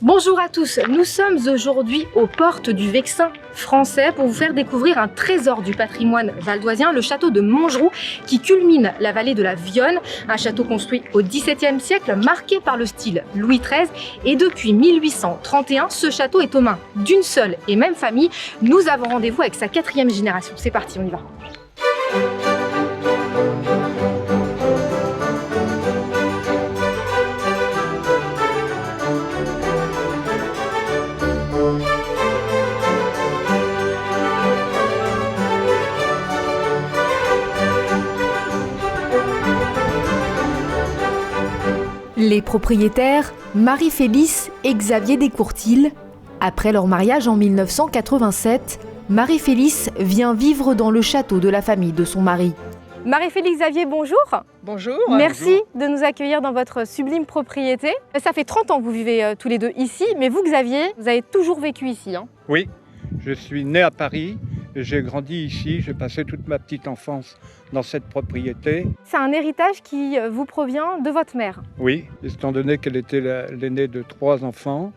Bonjour à tous, nous sommes aujourd'hui aux portes du Vexin français pour vous faire découvrir un trésor du patrimoine valdoisien, le château de Montgeroux qui culmine la vallée de la Vionne, un château construit au XVIIe siècle marqué par le style Louis XIII et depuis 1831, ce château est aux mains d'une seule et même famille. Nous avons rendez-vous avec sa 4e génération. C'est parti, on y va. Les propriétaires, Marie-Félice et Xavier Descourtils. Après leur mariage en 1987, Marie-Félice vient vivre dans le château de la famille de son mari. Marie-Félice, Xavier, bonjour. Bonjour. Merci de nous accueillir dans votre sublime propriété. Ça fait 30 ans que vous vivez tous les deux ici, mais vous, Xavier, vous avez toujours vécu ici, hein? Oui, je suis né à Paris. J'ai grandi ici, j'ai passé toute ma petite enfance dans cette propriété. C'est un héritage qui vous provient de votre mère. Oui, étant donné qu'elle était l'aînée de 3 enfants,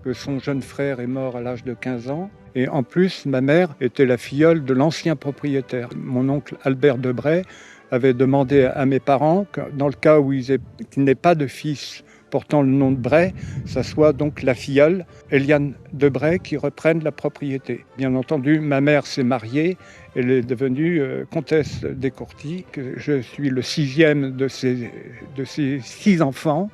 que son jeune frère est mort à l'âge de 15 ans. Et en plus, ma mère était la filleule de l'ancien propriétaire. Mon oncle Albert Debray avait demandé à mes parents que dans le cas où qu'il n'ait pas de fils portant le nom de Bray, ça soit donc la filleule, Eliane Debray, qui reprenne la propriété. Bien entendu, ma mère s'est mariée, elle est devenue comtesse Descourtils. Je suis le 6e de ses 6 enfants.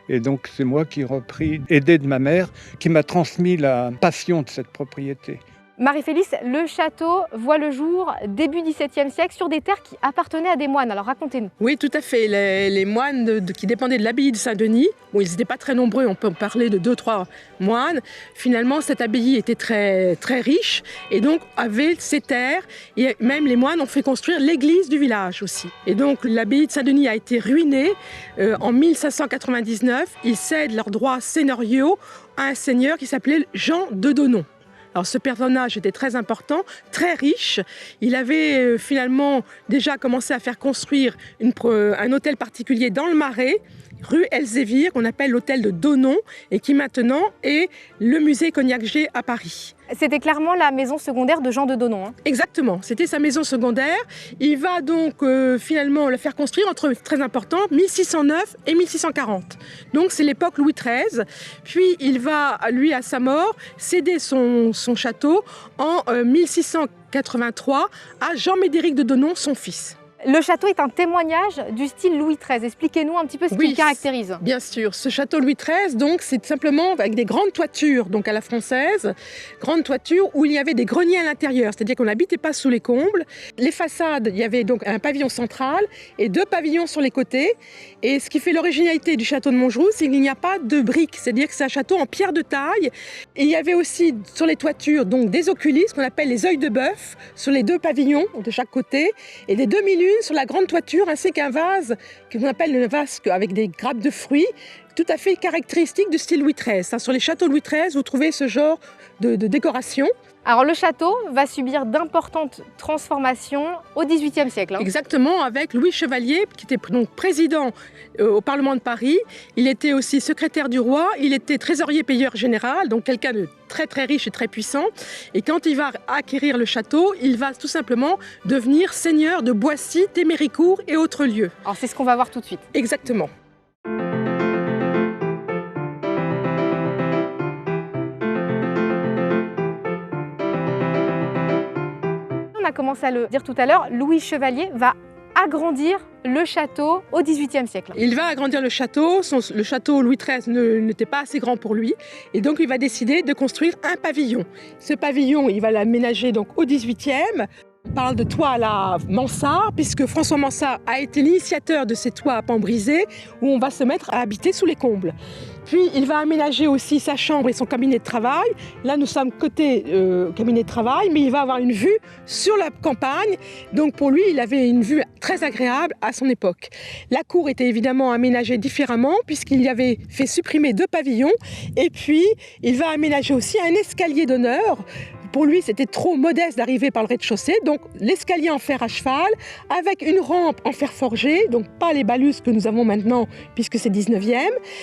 Et donc c'est moi qui ai repris, aidé de ma mère, qui m'a transmis la passion de cette propriété. Marie-Félice, le château voit le jour début XVIIe siècle sur des terres qui appartenaient à des moines. Alors racontez-nous. Oui, tout à fait. Les moines qui dépendaient de l'abbaye de Saint-Denis, bon, ils n'étaient pas très nombreux, on peut parler de 2-3 moines. Finalement, cette abbaye était très, très riche et donc avait ses terres. Et même les moines ont fait construire l'église du village aussi. Et donc l'abbaye de Saint-Denis a été ruinée en 1599. Ils cèdent leurs droits seigneuriaux à un seigneur qui s'appelait Jean de Donon. Alors ce personnage était très important, très riche. Il avait finalement déjà commencé à faire construire un hôtel particulier dans le Marais, rue Elzévir, qu'on appelle l'hôtel de Donon, et qui maintenant est le musée Cognac-G à Paris. C'était clairement la maison secondaire de Jean de Donon, hein. Exactement, c'était sa maison secondaire. Il va donc finalement la faire construire entre, très important, 1609 et 1640. Donc c'est l'époque Louis XIII. Puis il va, lui, à sa mort, céder son château en 1683 à Jean-Médéric de Donon, son fils. Le château est un témoignage du style Louis XIII. Expliquez-nous un petit peu ce qui le caractérise. Bien sûr, ce château Louis XIII, donc, c'est simplement avec des grandes toitures, donc à la française, grandes toitures où il y avait des greniers à l'intérieur, c'est-à-dire qu'on n'habitait pas sous les combles. Les façades, il y avait donc un pavillon central et 2 pavillons sur les côtés. Et ce qui fait l'originalité du château de Montgeroux, c'est qu'il n'y a pas de briques, c'est-à-dire que c'est un château en pierre de taille. Et il y avait aussi sur les toitures donc des oculistes qu'on appelle les œils de bœuf sur les 2 pavillons de chaque côté et des demi-lunes sur la grande toiture, ainsi qu'un vase qu'on appelle le vase avec des grappes de fruits, tout à fait caractéristique du style Louis XIII. Sur les châteaux Louis XIII, vous trouvez ce genre de décoration. Alors le château va subir d'importantes transformations au XVIIIe siècle, hein. Exactement, avec Louis Chevalier, qui était donc président au Parlement de Paris. Il était aussi secrétaire du roi, il était trésorier payeur général, donc quelqu'un de très très riche et très puissant. Et quand il va acquérir le château, il va tout simplement devenir seigneur de Boissy, Téméricourt et autres lieux. Alors c'est ce qu'on va voir tout de suite. Exactement. On a commencé à le dire tout à l'heure, Louis Chevalier va agrandir le château au XVIIIe siècle. Il va agrandir le château. Le château Louis XIII n'était pas assez grand pour lui. Et donc, il va décider de construire un pavillon. Ce pavillon, il va l'aménager donc au XVIIIe. On parle de toit à la mansarde, puisque François Mansart a été l'initiateur de ces toits à pans brisés, où on va se mettre à habiter sous les combles. Puis il va aménager aussi sa chambre et son cabinet de travail. Là, nous sommes côté cabinet de travail, mais il va avoir une vue sur la campagne. Donc pour lui, il avait une vue très agréable à son époque. La cour était évidemment aménagée différemment, puisqu'il y avait fait supprimer 2 pavillons. Et puis, il va aménager aussi un escalier d'honneur pour lui, c'était trop modeste d'arriver par le rez-de-chaussée. Donc, l'escalier en fer à cheval, avec une rampe en fer forgé, donc pas les balustres que nous avons maintenant, puisque c'est 19e.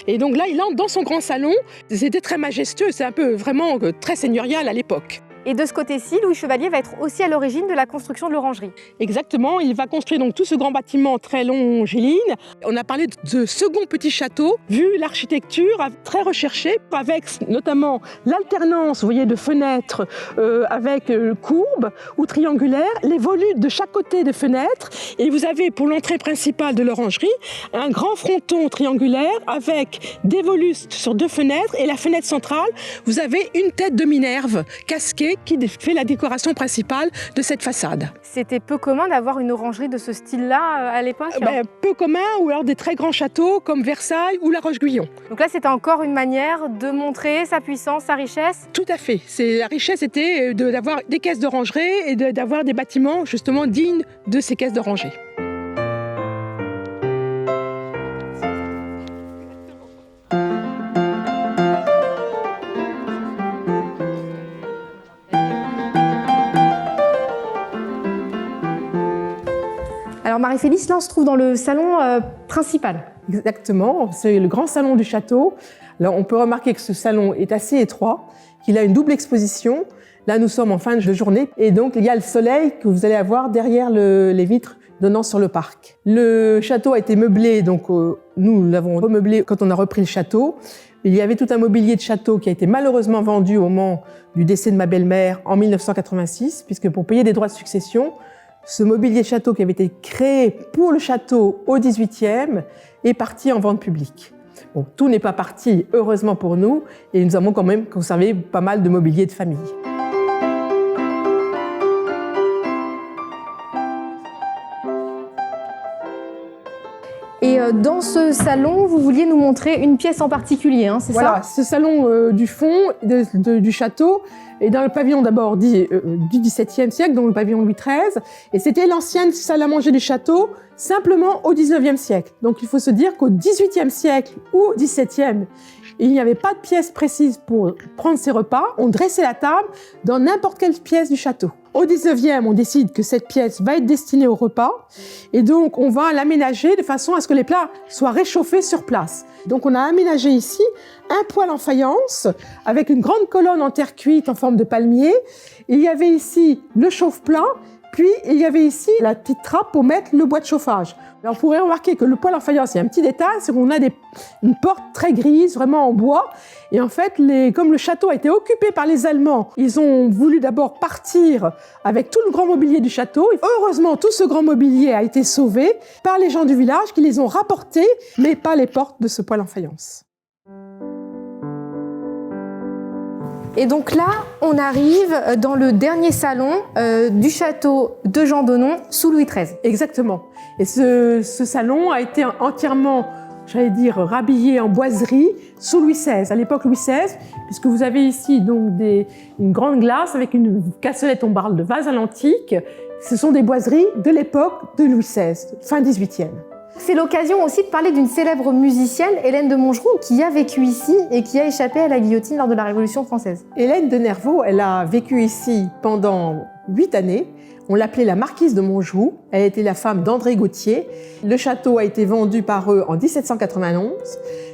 Et donc là, il entre dans son grand salon. C'était très majestueux, c'est un peu vraiment très seigneurial à l'époque. Et de ce côté-ci, Louis Chevalier va être aussi à l'origine de la construction de l'orangerie. Exactement, il va construire donc tout ce grand bâtiment très longiligne. On a parlé de second petit château, vu l'architecture très recherchée, avec notamment l'alternance, vous voyez, de fenêtres avec courbes ou triangulaires, les volutes de chaque côté des fenêtres. Et vous avez pour l'entrée principale de l'orangerie un grand fronton triangulaire avec des volutes sur 2 fenêtres. Et la fenêtre centrale, vous avez une tête de Minerve casquée qui fait la décoration principale de cette façade. C'était peu commun d'avoir une orangerie de ce style-là à l'époque Peu commun, ou alors des très grands châteaux comme Versailles ou La Roche-Guyon. Donc là, c'était encore une manière de montrer sa puissance, sa richesse. Tout à fait. La richesse était d'avoir des caisses de rangée et d'avoir des bâtiments justement dignes de ces caisses de rangée. Alors Marie-Félice, là on se trouve dans le salon principal. Exactement, c'est le grand salon du château. Alors on peut remarquer que ce salon est assez étroit, qu'il a une double exposition. Là nous sommes en fin de journée et donc il y a le soleil que vous allez avoir derrière les vitres donnant sur le parc. Le château a été meublé, donc nous l'avons remeublé quand on a repris le château. Il y avait tout un mobilier de château qui a été malheureusement vendu au moment du décès de ma belle-mère en 1986, puisque pour payer des droits de succession, ce mobilier de château qui avait été créé pour le château au XVIIIe est parti en vente publique. Bon, tout n'est pas parti, heureusement pour nous, et nous avons quand même conservé pas mal de mobilier de famille. Et dans ce salon, vous vouliez nous montrer une pièce en particulier, hein, c'est ça ? Voilà, ce salon du fond du château est dans le pavillon d'abord du XVIIe siècle, donc le pavillon Louis XIII, et c'était l'ancienne salle à manger du château, simplement au XIXe siècle. Donc il faut se dire qu'au XVIIIe siècle ou XVIIe, il n'y avait pas de pièce précise pour prendre ses repas, on dressait la table dans n'importe quelle pièce du château. Au XIXe, on décide que cette pièce va être destinée au repas et donc on va l'aménager de façon à ce que les plats soient réchauffés sur place. Donc on a aménagé ici un poêle en faïence avec une grande colonne en terre cuite en forme de palmier. Il y avait ici le chauffe-plat, puis il y avait ici la petite trappe pour mettre le bois de chauffage. Alors vous pourrez remarquer que le poêle en faïence, il y a un petit détail, c'est qu'on a une porte très grise, vraiment en bois. Et en fait, comme le château a été occupé par les Allemands, ils ont voulu d'abord partir avec tout le grand mobilier du château. Heureusement, tout ce grand mobilier a été sauvé par les gens du village qui les ont rapportés, mais pas les portes de ce poêle en faïence. Et donc là, on arrive dans le dernier salon du château de Jean Donon sous Louis XIII. Exactement. Et ce salon a été entièrement, j'allais dire, rhabillé en boiserie sous Louis XVI, à l'époque Louis XVI, puisque vous avez ici donc une grande glace avec une cassolette, on parle de vase à l'antique. Ce sont des boiseries de l'époque de Louis XVI, fin 18e. C'est l'occasion aussi de parler d'une célèbre musicienne, Hélène de Montgeroult, qui a vécu ici et qui a échappé à la guillotine lors de la Révolution française. Hélène de Nervaux, elle a vécu ici pendant 8 années. On l'appelait la marquise de Montgeroult. Elle était la femme d'André Gautier. Le château a été vendu par eux en 1791.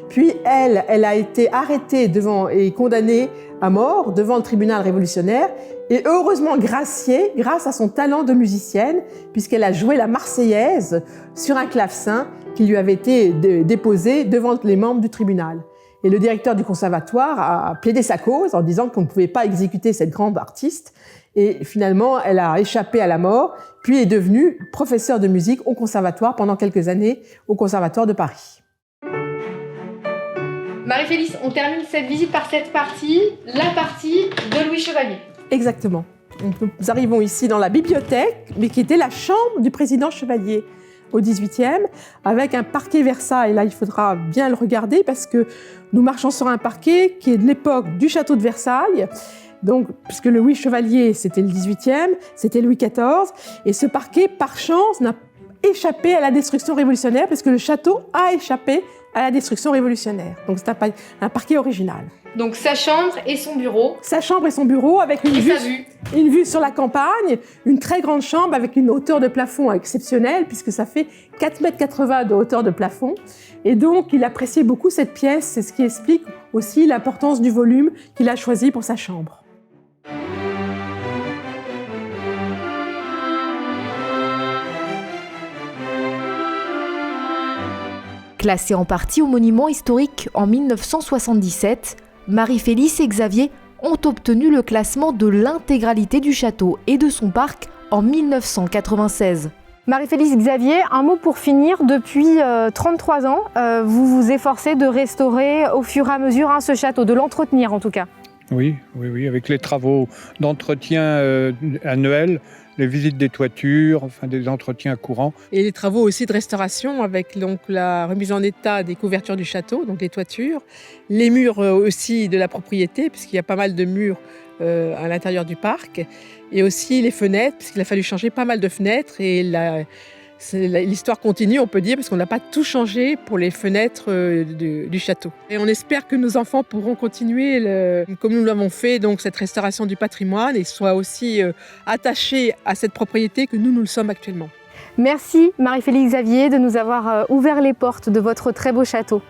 Puis elle a été arrêtée et condamnée à mort devant le tribunal révolutionnaire et heureusement graciée grâce à son talent de musicienne puisqu'elle a joué la Marseillaise sur un clavecin qui lui avait été déposé devant les membres du tribunal. Et le directeur du conservatoire a plaidé sa cause en disant qu'on ne pouvait pas exécuter cette grande artiste. Et finalement, elle a échappé à la mort, puis est devenue professeure de musique au conservatoire pendant quelques années au Conservatoire de Paris. Marie-Félice, on termine cette visite par cette partie, la partie de Louis Chevalier. Exactement. Nous arrivons ici dans la bibliothèque, mais qui était la chambre du président Chevalier au XVIIIe, avec un parquet Versailles. Là, il faudra bien le regarder parce que nous marchons sur un parquet qui est de l'époque du château de Versailles. Donc, puisque le Louis Chevalier, c'était le XVIIIe, c'était Louis XIV, et ce parquet, par chance, n'a échappé à la destruction révolutionnaire, parce que le château a échappé à la destruction révolutionnaire. Donc c'est un parquet original. Donc sa chambre et son bureau. Sa chambre et son bureau avec une vue sur la campagne, une très grande chambre avec une hauteur de plafond exceptionnelle puisque ça fait 4,80 m de hauteur de plafond. Et donc il appréciait beaucoup cette pièce, c'est ce qui explique aussi l'importance du volume qu'il a choisi pour sa chambre. Classés en partie au monument historique en 1977, Marie-Félice et Xavier ont obtenu le classement de l'intégralité du château et de son parc en 1996. Marie-Félice, Xavier, un mot pour finir. Depuis 33 ans, vous vous efforcez de restaurer au fur et à mesure ce château, de l'entretenir en tout cas. Oui, avec les travaux d'entretien annuels, les visites des toitures, enfin des entretiens courants. Et les travaux aussi de restauration avec donc la remise en état des couvertures du château, donc les toitures, les murs aussi de la propriété, puisqu'il y a pas mal de murs à l'intérieur du parc, et aussi les fenêtres, puisqu'il a fallu changer pas mal de fenêtres, et l'histoire continue, on peut dire, parce qu'on n'a pas tout changé pour les fenêtres du château. Et on espère que nos enfants pourront continuer, comme nous l'avons fait, donc cette restauration du patrimoine et soient aussi attachés à cette propriété que nous le sommes actuellement. Merci Marie-Félice, Xavier de nous avoir ouvert les portes de votre très beau château.